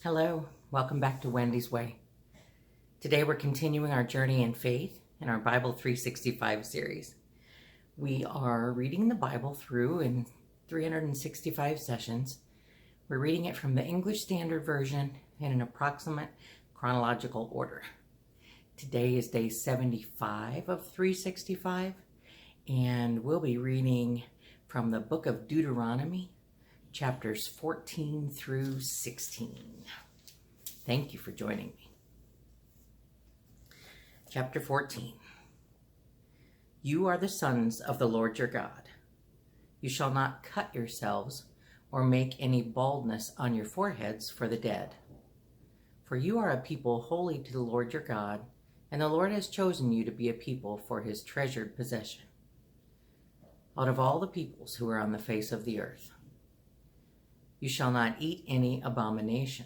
Hello, welcome back to Wendy's Way. Today we're continuing our journey in faith in our Bible 365 series. We are reading the Bible through in 365 sessions. We're reading it from the English Standard Version in an approximate chronological order. Today is day 75 of 365, and we'll be reading from the book of Deuteronomy, chapters 14 through 16. Thank you for joining me. Chapter 14. You are the sons of the Lord your God. You shall not cut yourselves or make any baldness on your foreheads for the dead. For you are a people holy to the Lord your God, and the Lord has chosen you to be a people for his treasured possession out of all the peoples who are on the face of the earth. You shall not eat any abomination.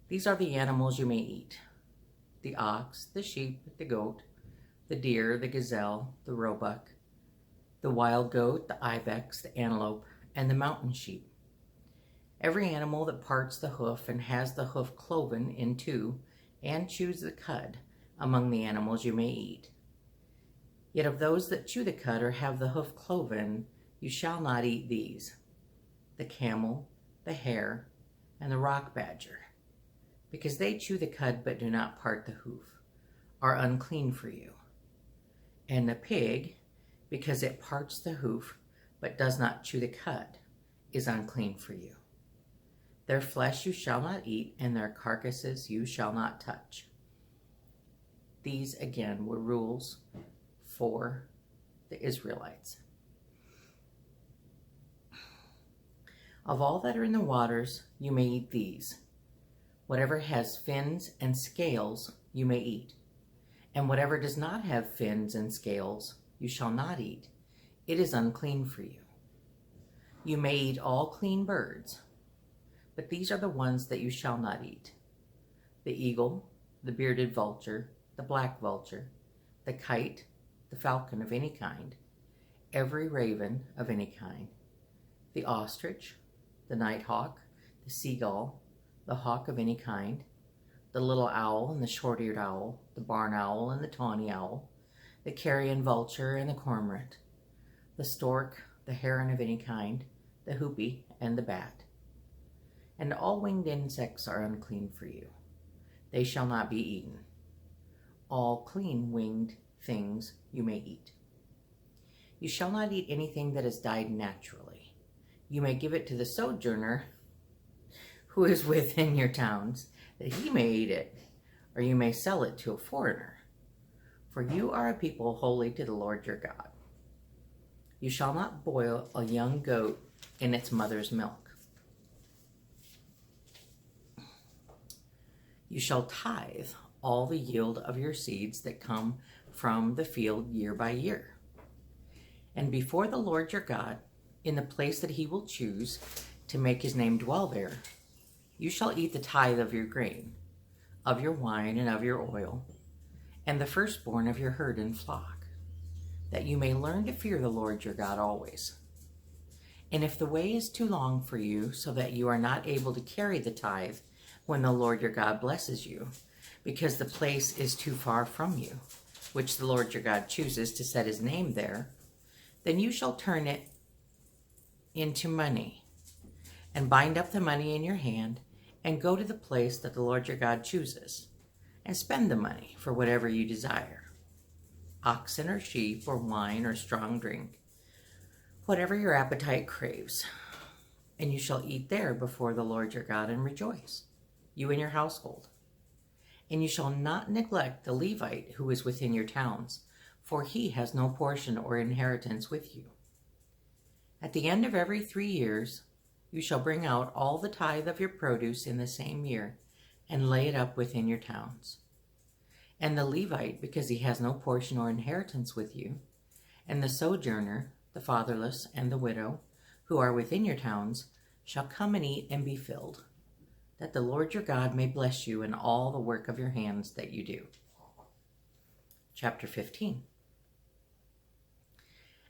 These are the animals you may eat: the ox, the sheep, the goat, the deer, the gazelle, the roebuck, the wild goat, the ibex, the antelope, and the mountain sheep. Every animal that parts the hoof and has the hoof cloven in two and chews the cud, among the animals you may eat. Yet of those that chew the cud or have the hoof cloven, you shall not eat these: the camel, the hare, and the rock badger, because they chew the cud but do not part the hoof, are unclean for you. And the pig, because it parts the hoof but does not chew the cud, is unclean for you. Their flesh you shall not eat, and their carcasses you shall not touch. These again were rules for the Israelites. Of all that are in the waters, you may eat these. Whatever has fins and scales, you may eat. And whatever does not have fins and scales, you shall not eat. It is unclean for you. You may eat all clean birds, but these are the ones that you shall not eat: the eagle, the bearded vulture, the black vulture, the kite, the falcon of any kind, every raven of any kind, the ostrich, the nighthawk, the seagull, the hawk of any kind, the little owl and the short-eared owl, the barn owl and the tawny owl, the carrion vulture and the cormorant, the stork, the heron of any kind, the hoopie, and the bat. And all winged insects are unclean for you. They shall not be eaten. All clean winged things you may eat. You shall not eat anything that has died naturally. You may give it to the sojourner who is within your towns, that he may eat it, or you may sell it to a foreigner. For you are a people holy to the Lord your God. You shall not boil a young goat in its mother's milk. You shall tithe all the yield of your seeds that come from the field year by year. And before the Lord your God, in the place that he will choose to make his name dwell there, you shall eat the tithe of your grain, of your wine, and of your oil, and the firstborn of your herd and flock, that you may learn to fear the Lord your God always. And if the way is too long for you, so that you are not able to carry the tithe when the Lord your God blesses you, because the place is too far from you, which the Lord your God chooses to set his name there, then you shall turn it into money, and bind up the money in your hand, and go to the place that the Lord your God chooses, and spend the money for whatever you desire: oxen or sheep or wine or strong drink, whatever your appetite craves. And you shall eat there before the Lord your God and rejoice, you and your household. And you shall not neglect the Levite who is within your towns, for he has no portion or inheritance with you. At the end of every 3 years, you shall bring out all the tithe of your produce in the same year, and lay it up within your towns. And the Levite, because he has no portion or inheritance with you, and the sojourner, the fatherless, and the widow, who are within your towns, shall come and eat and be filled, that the Lord your God may bless you in all the work of your hands that you do. Chapter 15.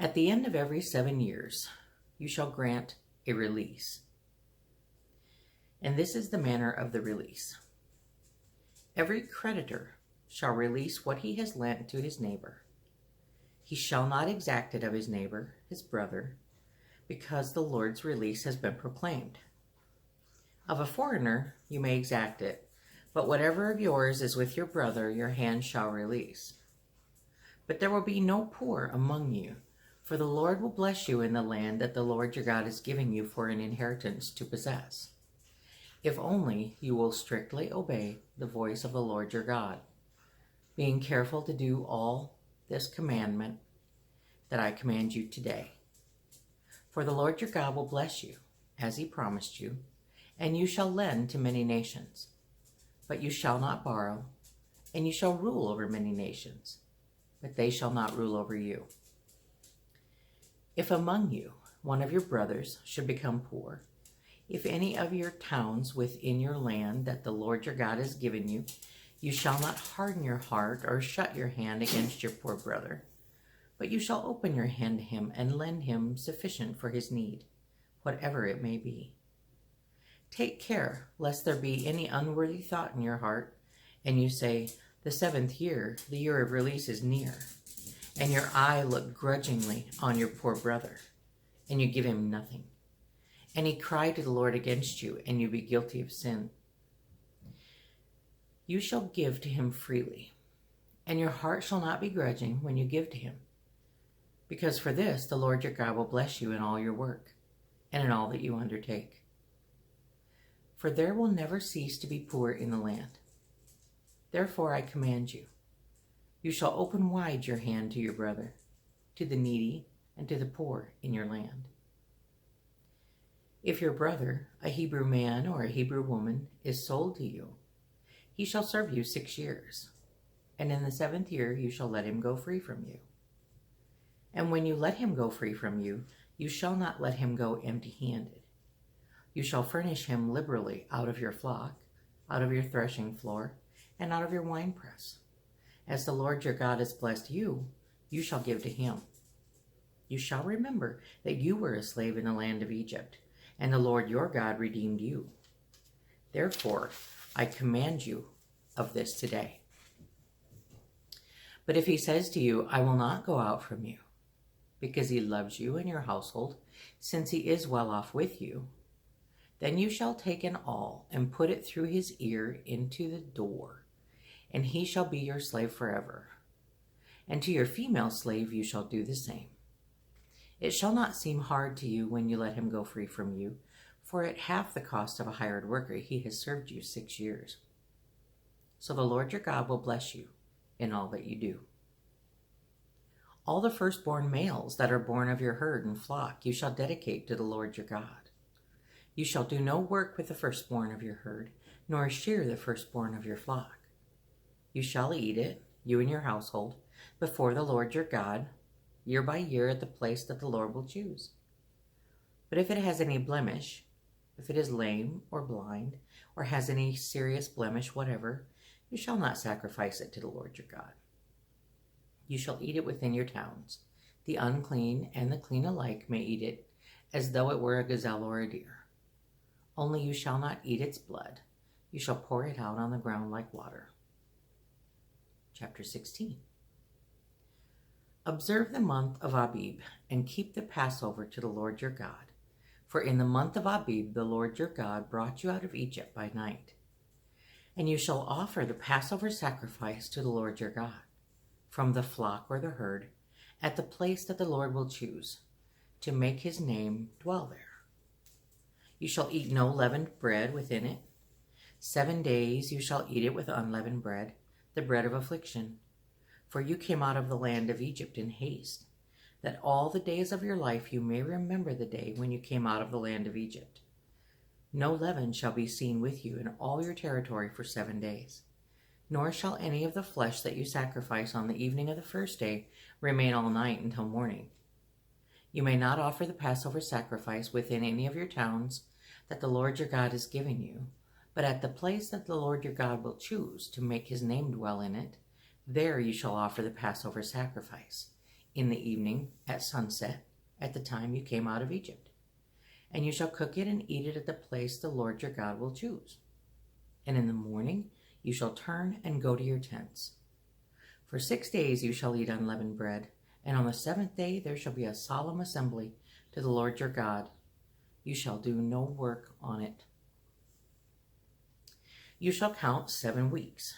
At the end of every 7 years, you shall grant a release. And this is the manner of the release. Every creditor shall release what he has lent to his neighbor. He shall not exact it of his neighbor, his brother, because the Lord's release has been proclaimed. Of a foreigner you may exact it, but whatever of yours is with your brother, your hand shall release. But there will be no poor among you, for the Lord will bless you in the land that the Lord your God is giving you for an inheritance to possess, if only you will strictly obey the voice of the Lord your God, being careful to do all this commandment that I command you today. For the Lord your God will bless you, as he promised you, and you shall lend to many nations. But you shall not borrow, and you shall rule over many nations, but they shall not rule over you. If among you one of your brothers should become poor, if any of your towns within your land that the Lord your God has given you, you shall not harden your heart or shut your hand against your poor brother, but you shall open your hand to him and lend him sufficient for his need, whatever it may be. Take care lest there be any unworthy thought in your heart, and you say, the 7th year, the year of release, is near, and your eye look grudgingly on your poor brother, and you give him nothing. And he cry to the Lord against you, and you be guilty of sin. You shall give to him freely, and your heart shall not be grudging when you give to him, because for this the Lord your God will bless you in all your work, and in all that you undertake. For there will never cease to be poor in the land. Therefore I command you, you shall open wide your hand to your brother, to the needy, and to the poor in your land. If your brother, a Hebrew man or a Hebrew woman, is sold to you, he shall serve you 6 years, and in the 7th year you shall let him go free from you. And when you let him go free from you, you shall not let him go empty-handed. You shall furnish him liberally out of your flock, out of your threshing floor, and out of your winepress. As the Lord your God has blessed you, you shall give to him. You shall remember that you were a slave in the land of Egypt, and the Lord your God redeemed you. Therefore, I command you of this today. But if he says to you, I will not go out from you, because he loves you and your household, since he is well off with you, then you shall take an awl and put it through his ear into the door, and he shall be your slave forever. And to your female slave you shall do the same. It shall not seem hard to you when you let him go free from you, for at half the cost of a hired worker he has served you 6 years. So the Lord your God will bless you in all that you do. All the firstborn males that are born of your herd and flock you shall dedicate to the Lord your God. You shall do no work with the firstborn of your herd, nor shear the firstborn of your flock. You shall eat it, you and your household, before the Lord your God, year by year at the place that the Lord will choose. But if it has any blemish, if it is lame or blind, or has any serious blemish whatever, you shall not sacrifice it to the Lord your God. You shall eat it within your towns. The unclean and the clean alike may eat it, as though it were a gazelle or a deer. Only you shall not eat its blood. You shall pour it out on the ground like water. Chapter 16. Observe the month of Abib, and keep the Passover to the Lord your God. For in the month of Abib the Lord your God brought you out of Egypt by night. And you shall offer the Passover sacrifice to the Lord your God, from the flock or the herd, at the place that the Lord will choose, to make his name dwell there. You shall eat no leavened bread within it. 7 days you shall eat it with unleavened bread, the bread of affliction. For you came out of the land of Egypt in haste, that all the days of your life you may remember the day when you came out of the land of Egypt. No leaven shall be seen with you in all your territory for 7 days, nor shall any of the flesh that you sacrifice on the evening of the first day remain all night until morning. You may not offer the Passover sacrifice within any of your towns that the Lord your God is giving you, but at the place that the Lord your God will choose to make his name dwell in it, there you shall offer the Passover sacrifice, in the evening, at sunset, at the time you came out of Egypt. and you shall cook it and eat it at the place the Lord your God will choose. And in the morning you shall turn and go to your tents. For 6 days you shall eat unleavened bread, and on the 7th day there shall be a solemn assembly to the Lord your God. You shall do no work on it. You shall count 7 weeks.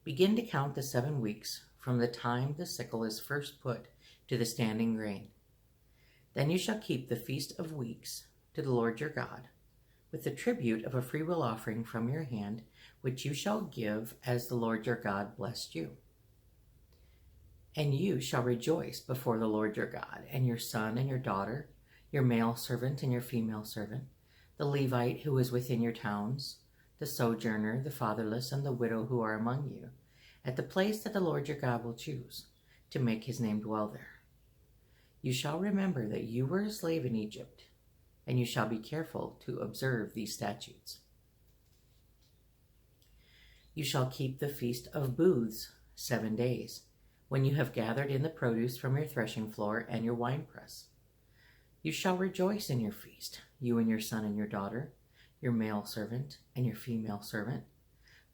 Begin to count the 7 weeks from the time the sickle is first put to the standing grain. Then you shall keep the Feast of Weeks to the Lord your God, with the tribute of a freewill offering from your hand, which you shall give as the Lord your God blessed you. And you shall rejoice before the Lord your God, and your son and your daughter, your male servant and your female servant, the Levite who is within your towns, the sojourner, the fatherless, and the widow who are among you, at the place that the Lord your God will choose, to make his name dwell there. You shall remember that you were a slave in Egypt, and you shall be careful to observe these statutes. You shall keep the Feast of Booths 7 days, when you have gathered in the produce from your threshing floor and your winepress. You shall rejoice in your feast, you and your son and your daughter, your male servant and your female servant,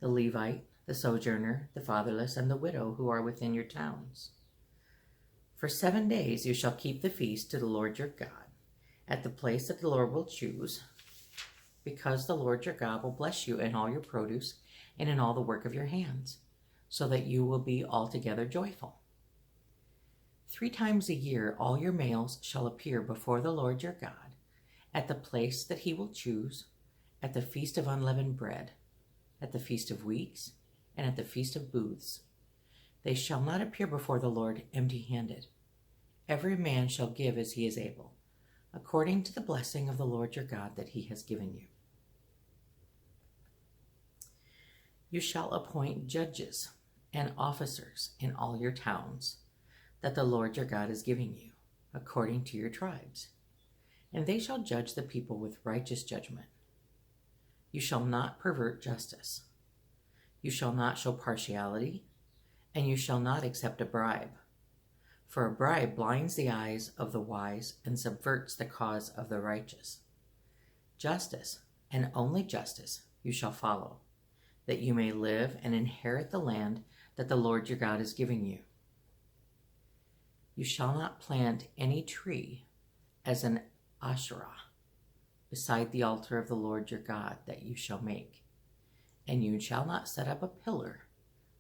the Levite, the sojourner, the fatherless, and the widow who are within your towns. For 7 days you shall keep the feast to the Lord your God, at the place that the Lord will choose, because the Lord your God will bless you in all your produce and in all the work of your hands, so that you will be altogether joyful. 3 times a year all your males shall appear before the Lord your God, at the place that he will choose, at the Feast of Unleavened Bread, at the Feast of Weeks, and at the Feast of Booths. They shall not appear before the Lord empty-handed. Every man shall give as he is able, according to the blessing of the Lord your God that he has given you. You shall appoint judges and officers in all your towns that the Lord your God is giving you, according to your tribes, and they shall judge the people with righteous judgment. You shall not pervert justice. You shall not show partiality, and you shall not accept a bribe. For a bribe blinds the eyes of the wise and subverts the cause of the righteous. Justice, and only justice, you shall follow, that you may live and inherit the land that the Lord your God is giving you. You shall not plant any tree as an Asherah beside the altar of the Lord your God that you shall make, and you shall not set up a pillar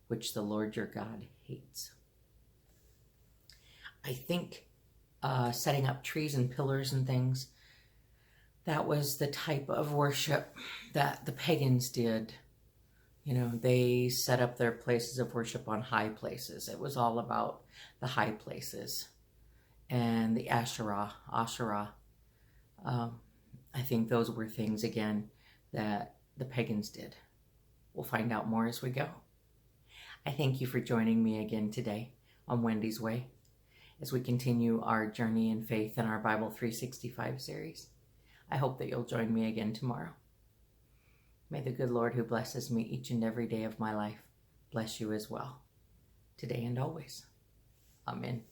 which the Lord your God hates. I think setting up trees and pillars and things, that was the type of worship that the pagans did. You know, they set up their places of worship on high places. It was all about the high places. And the Asherah. I think those were things, again, that the pagans did. We'll find out more as we go. I thank you for joining me again today on Wendy's Way as we continue our journey in faith in our Bible 365 series. I hope that you'll join me again tomorrow. May the good Lord who blesses me each and every day of my life bless you as well, today and always. Amen.